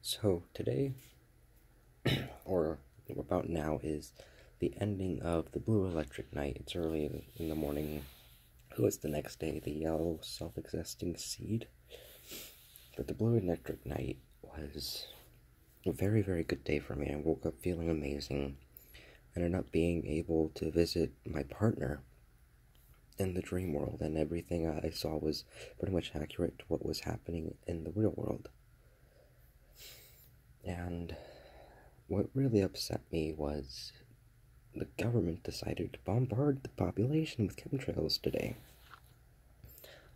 So today, or about now, is the ending of the blue electric night. It's early in the morning. Who is the next day? The yellow self-existing seed. But the blue electric night was a very, very good day for me. I woke up feeling amazing. Ended up being able to visit my partner in the dream world, and everything I saw was pretty much accurate to what was happening in the real world. And what really upset me was the government decided to bombard the population with chemtrails today.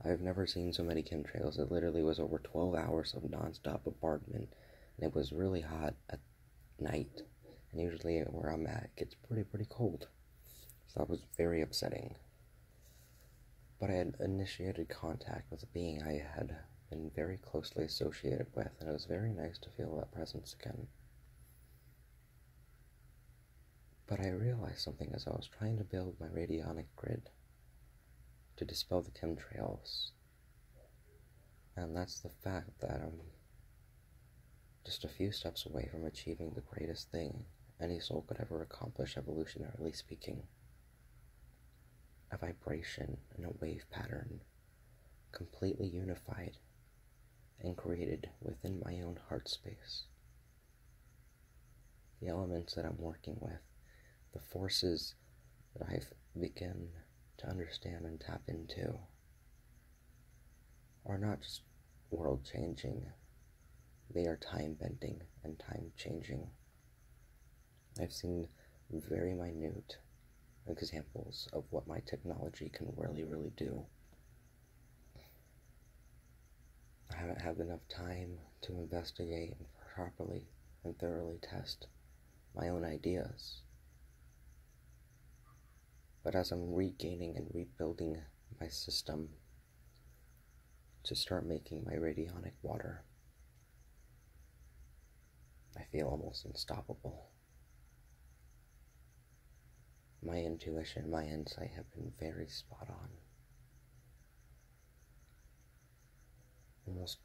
I've never seen so many chemtrails. It literally was over 12 hours of non-stop bombardment, and it was really hot at night. And usually where I'm at, it gets pretty cold. So that was very upsetting. But I had initiated contact with a being I had been very closely associated with, and it was very nice to feel that presence again. But I realized something as I was trying to build my radionic grid to dispel the chemtrails. And that's the fact that I'm just a few steps away from achieving the greatest thing any soul could ever accomplish, evolutionarily speaking. A vibration and a wave pattern, completely unified and created within my own heart space. The elements that I'm working with, the forces that I've begun to understand and tap into, are not just world-changing, they are time-bending and time-changing. I've seen very minute examples of what my technology can really do. I haven't had enough time to investigate and properly and thoroughly test my own ideas. But as I'm regaining and rebuilding my system to start making my radionic water, I feel almost unstoppable. My intuition, my insight have been very spot on. Almost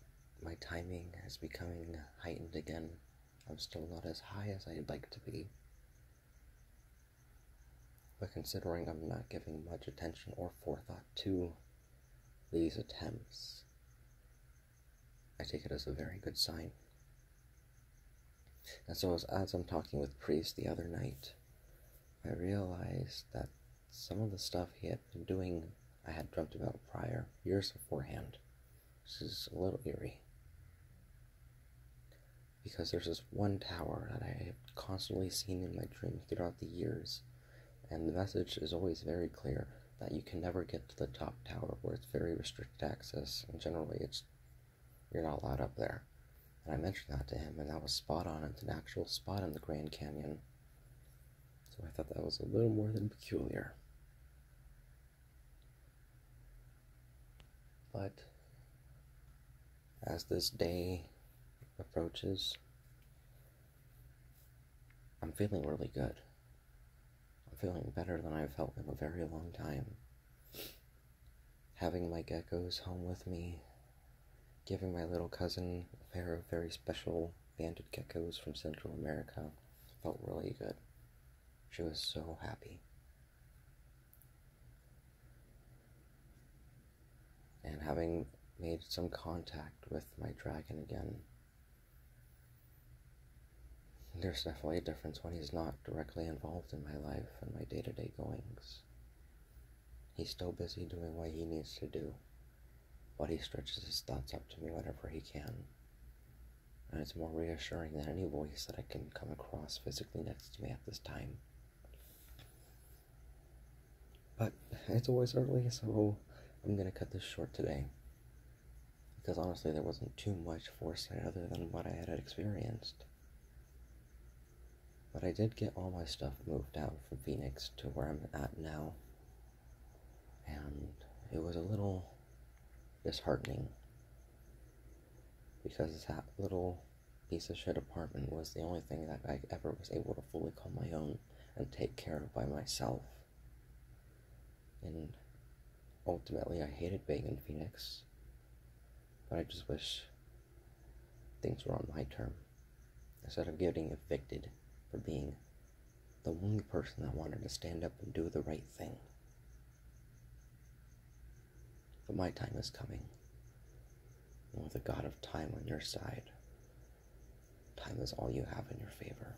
my timing is becoming heightened again. I'm still not as high as I'd like to be. But considering I'm not giving much attention or forethought to these attempts, I take it as a very good sign. And so as I'm talking with Priest the other night, I realized that some of the stuff he had been doing I had dreamt about prior, years beforehand. This is a little eerie. Because there's this one tower that I have constantly seen in my dreams throughout the years, and the message is always very clear that you can never get to the top tower where it's very restricted access, and generally you're not allowed up there. And I mentioned that to him, and that was spot on. It's an actual spot in the Grand Canyon. So I thought that was a little more than peculiar. But as this day approaches, I'm feeling really good. I'm feeling better than I've felt in a very long time. Having my geckos home with me, giving my little cousin a pair of very special banded geckos from Central America felt really good. She was so happy. And having made some contact with my dragon again, there's definitely a difference when he's not directly involved in my life and my day-to-day goings. He's still busy doing what he needs to do, but he stretches his thoughts up to me whenever he can. And it's more reassuring than any voice that I can come across physically next to me at this time. But it's always early, so I'm going to cut this short today. Because honestly, there wasn't too much foresight other than what I had experienced. But I did get all my stuff moved out from Phoenix to where I'm at now. And it was a little disheartening. Because that little piece of shit apartment was the only thing that I ever was able to fully call my own and take care of by myself. And ultimately, I hated being in Phoenix, but I just wish things were on my term. instead of getting evicted for being the only person that wanted to stand up and do the right thing. But my time is coming, and with the God of time on your side, time is all you have in your favor.